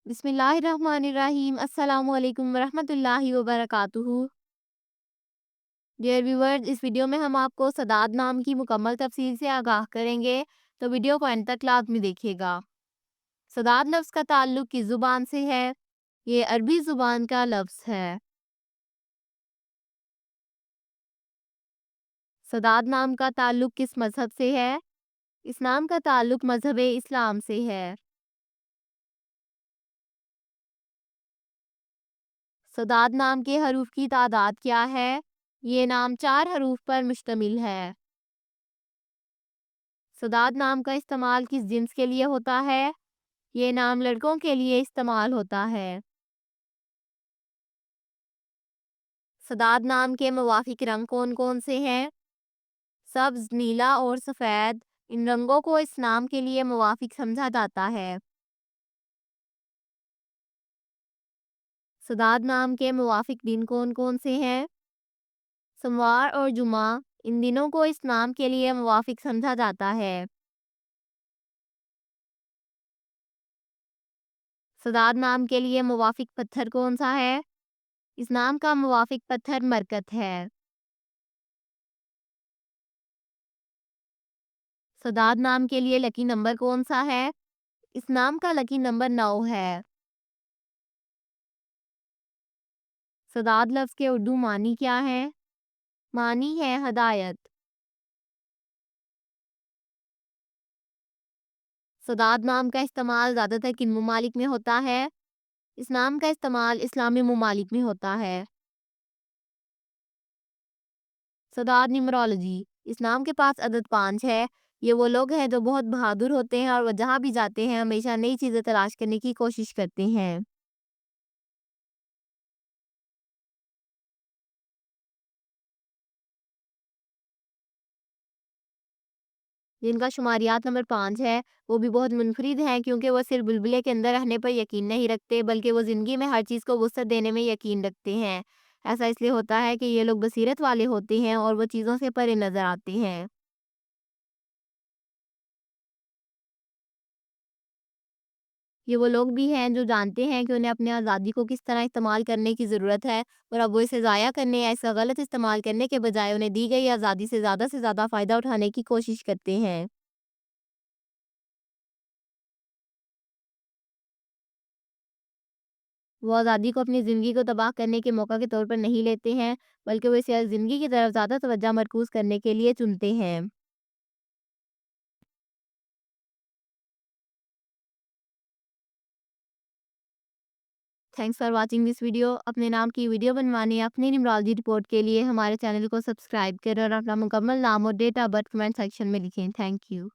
बिस्मिल्लाहिर्रहमानिर्रहीम। अस्सलाम वालेकुम वरहमतुल्लाहि वबरकातुहू। डियर व्यूअर्स, इस वीडियो में हम आपको सदाद नाम की मुकम्मल तफसील से आगाह करेंगे, तो वीडियो को अंत तक लाजमी देखिएगा। सदाद लफ्ज़ का ताल्लुक किस ज़ुबान से है? ये अरबी ज़ुबान का लफ्ज़ है। सदाद नाम का ताल्लुक किस मज़हब से है? इस नाम का ताल्लुक मज़हब इस्लाम से है। सदाद नाम के हरूफ की तादाद क्या है? ये नाम 4 हरूफ पर मुश्तमिल है। सदाद नाम का इस्तेमाल किस जिन्स के लिए होता है? ये नाम लड़कों के लिए इस्तेमाल होता है। सदाद नाम के मुवाफिक रंग कौन कौन से हैं? सब्ज, नीला और सफ़ेद। इन रंगों को इस नाम के लिए मुवाफिक समझा जाता है। सदाद नाम के मुवाफिक दिन कौन कौन से हैं? सोमवार और जुमा। इन दिनों को इस नाम के लिए मुवाफिक समझा जाता है। सदाद नाम के लिए मुवाफिक पत्थर कौन सा है? इस नाम का मुवाफिक पत्थर मरकत है। सदाद नाम के लिए लकी नंबर कौन सा है? इस नाम का लकी नंबर 9 है। सदाद लफ्ज़ के उर्दू मानी क्या है? मानी है हदायत। सदाद नाम का इस्तेमाल ज़्यादातर किन ममालिक में होता है? इस नाम का इस्तेमाल इस्लामी ममालिक में होता है। SADAD numerology. इस नाम के पास अदद 5 है। ये वो लोग हैं जो बहुत बहादुर होते हैं और वो जहाँ भी जाते हैं हमेशा नई चीज़ें तलाश करने की कोशिश करते हैं। जिनका शुमारियात नंबर 5 है, वो भी बहुत मुनफरिद हैं क्योंकि वो सिर्फ़ बुलबुले के अंदर रहने पर यकीन नहीं रखते, बल्कि वो ज़िंदगी में हर चीज़ को वुसअत देने में यकीन रखते हैं। ऐसा इसलिए होता है कि ये लोग बसीरत वाले होते हैं और वो चीज़ों से परे नज़र आते हैं। ये वो लोग भी हैं जो जानते हैं कि उन्हें अपनी आज़ादी को किस तरह इस्तेमाल करने की ज़रूरत है, और अब वो इसे ज़ाया करने या इसका गलत इस्तेमाल करने के बजाय उन्हें दी गई आज़ादी से ज़्यादा फ़ायदा उठाने की कोशिश करते हैं। वो आज़ादी को अपनी ज़िंदगी को तबाह करने के मौका के तौर पर नहीं लेते हैं, बल्कि वो इसे ज़िंदगी की तरफ ज़्यादा तवज्जो मरकूज़ करने के लिए चुनते हैं। Thanks for watching this video. अपने नाम की वीडियो बनवाने या अपनी न्यूमरोलॉजी रिपोर्ट के लिए हमारे चैनल को सब्सक्राइब करें और अपना मुकम्मल नाम और date of birth comment section में लिखें। Thank you.